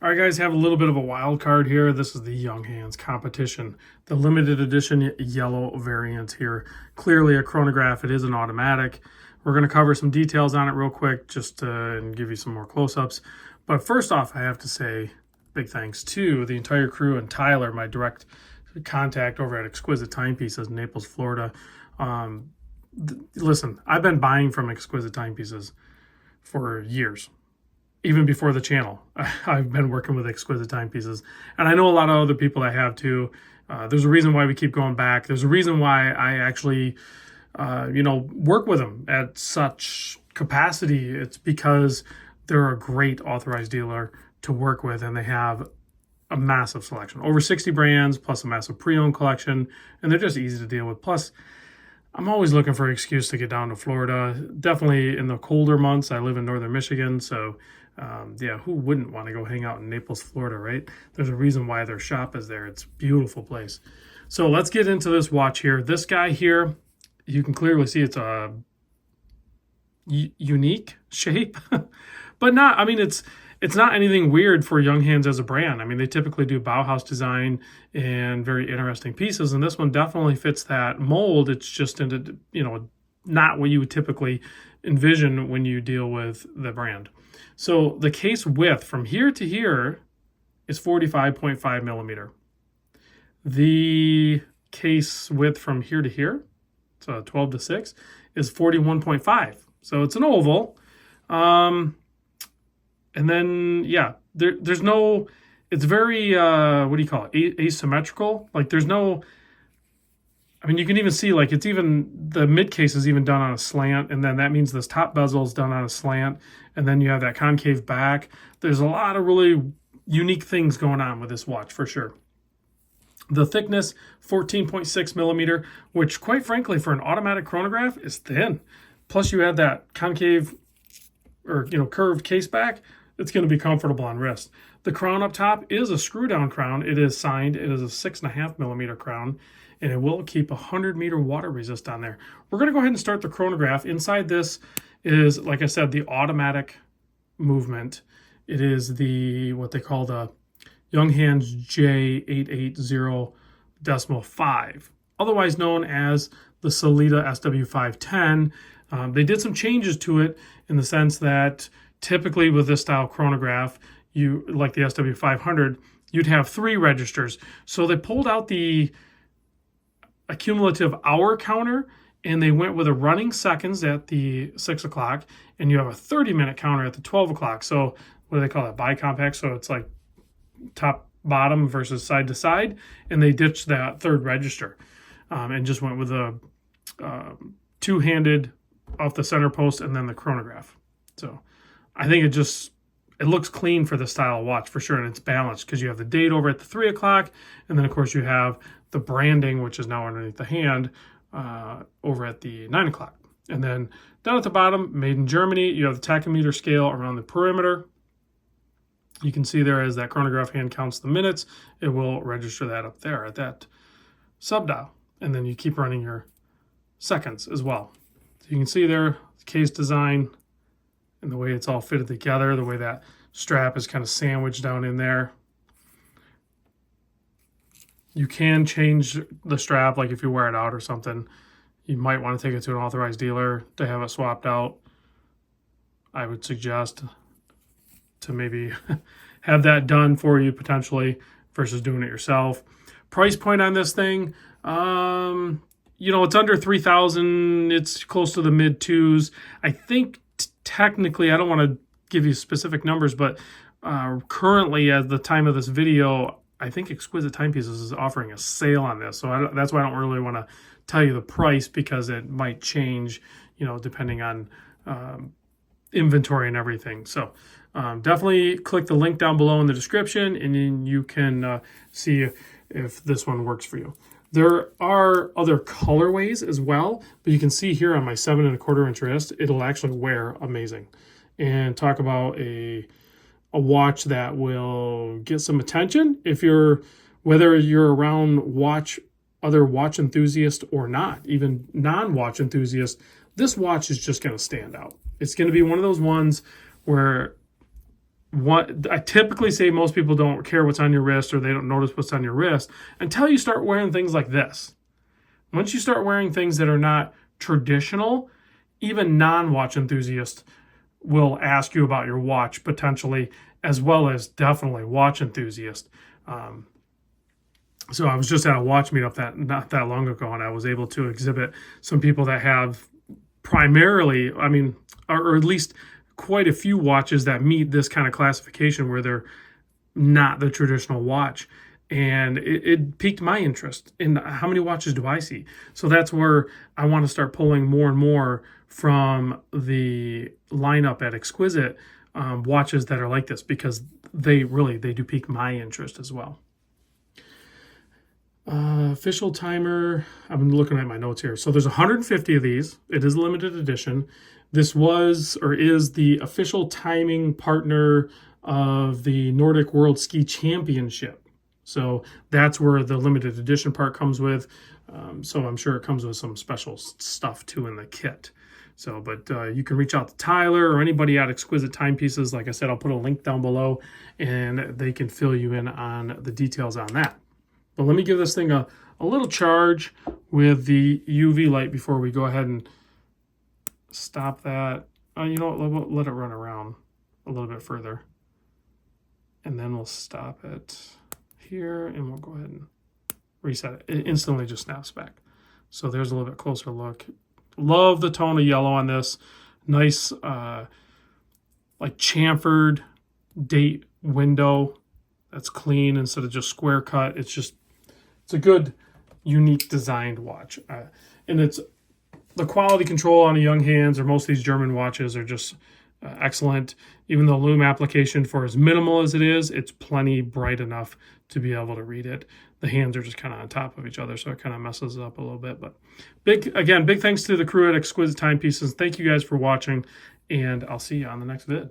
All right, guys, have a little bit of a wild card here. This is the Junghans competition, the limited edition yellow variant here. Clearly a chronograph. It is an automatic. We're going to cover some details on it real quick just to give you some more close-ups. But first off, I have to say big thanks to the entire crew and Tyler, my direct contact over at Exquisite Timepieces in Naples, Florida. Listen, I've been buying from Exquisite Timepieces for years. Even before the channel, I've been working with Exquisite Timepieces, and I know a lot of other people that have too. There's a reason why we keep going back. There's a reason why I actually, work with them at such capacity. It's because they're a great authorized dealer to work with, and they have a massive selection, over 60 brands, plus a massive pre-owned collection, and they're just easy to deal with. Plus, I'm always looking for an excuse to get down to Florida. Definitely in the colder months. I live in northern Michigan, so who wouldn't want to go hang out in Naples, Florida, right? There's a reason why their shop is there. It's a beautiful place. So let's get into this watch here. This guy here, you can clearly see it's a unique shape, but not, I mean, it's not anything weird for Junghans as a brand. I mean, they typically do Bauhaus design and very interesting pieces, and this one definitely fits that mold. It's just into, not what you would typically envision when you deal with the brand. So the case width from here to here is 45.5 millimeter. The case width from here to here, so 12 to 6, is 41.5. So it's an oval. And then, there's no, it's very, what do you call it, asymmetrical. Like there's no, I mean, you can even see, like, it's even, the mid case is even done on a slant, and then that means this top bezel is done on a slant, and then you have that concave back. There's a lot of really unique things going on with this watch, for sure. The thickness, 14.6 millimeter, which, quite frankly, for an automatic chronograph is thin. Plus, you add that concave, or, curved case back, it's going to be comfortable on wrist. The crown up top is a screw-down crown. It is signed. It is a 6.5 millimeter crown, and it will keep 100-meter water resist on there. We're going to go ahead and start the chronograph. Inside this is, like I said, the automatic movement. It is what they call the Junghans J880.5, otherwise known as the Sellita SW510. They did some changes to it in the sense that typically with this style chronograph, like the SW500, you'd have 3 registers. So they pulled out the accumulative hour counter, and they went with a running seconds at the 6 o'clock, and you have a 30-minute counter at the 12 o'clock. So what do they call that? Bicompact. So it's like top, bottom versus side to side, and they ditched that 3rd register and just went with a two-handed off the center post and then the chronograph. So I think it looks clean for the style of watch, for sure, and it's balanced because you have the date over at the 3 o'clock, and then, of course, you have the branding, which is now underneath the hand, over at the 9 o'clock. And then down at the bottom, made in Germany, you have the tachometer scale around the perimeter. You can see there as that chronograph hand counts the minutes, it will register that up there at that subdial. And then you keep running your seconds as well. So you can see there, the case design and the way it's all fitted together, the way that strap is kind of sandwiched down in there. You can change the strap, like if you wear it out or something. You might want to take it to an authorized dealer to have it swapped out. I would suggest to maybe have that done for you potentially versus doing it yourself. Price point on this thing, it's under $3,000. It's close to the mid 2s. I think technically, I don't want to give you specific numbers, but currently at the time of this video, I think Exquisite Timepieces is offering a sale on this. So that's why I don't really want to tell you the price, because it might change, depending on inventory and everything. So definitely click the link down below in the description, and then you can see if this one works for you. There are other colorways as well, but you can see here on my 7 1/4 inch wrist, it'll actually wear amazing. And talk about a watch that will get some attention whether you're around other watch enthusiasts or not, even non-watch enthusiasts. This watch is just going to stand out. It's going to be one of those ones where I typically say most people don't care what's on your wrist, or they don't notice what's on your wrist until you start wearing things like this. Once you start wearing things that are not traditional, even non-watch enthusiasts will ask you about your watch potentially, as well as definitely watch enthusiasts. So I was just at a watch meetup that not that long ago, and I was able to exhibit some people that have primarily, I mean, or at least quite a few watches that meet this kind of classification where they're not the traditional watch. And it piqued my interest in how many watches do I see. So that's where I want to start pulling more and more from the lineup at Exquisite, watches that are like this, because they do pique my interest as well. Official timer. I'm looking at my notes here. So there's 150 of these. It is a limited edition. This was, or is, the official timing partner of the Nordic World Ski Championship. So that's where the limited edition part comes with. So I'm sure it comes with some special stuff too in the kit. So, but you can reach out to Tyler or anybody at Exquisite Timepieces. Like I said, I'll put a link down below and they can fill you in on the details on that. But let me give this thing a little charge with the UV light before we go ahead and stop that. You know what, let it run around a little bit further. And then we'll stop it here and we'll go ahead and reset it. It instantly just snaps back. So there's a little bit closer look. Love the tone of yellow on this. Nice like chamfered date window that's clean instead of just square cut. It's a good, unique designed watch. And it's the quality control on a Junghans or most of these German watches are just excellent. Even though Lume application, for as minimal as it is, it's plenty bright enough to be able to read it. The hands are just kind of on top of each other, so it kind of messes it up a little bit. But big thanks to the crew at Exquisite Timepieces. Thank you guys for watching, and I'll see you on the next vid.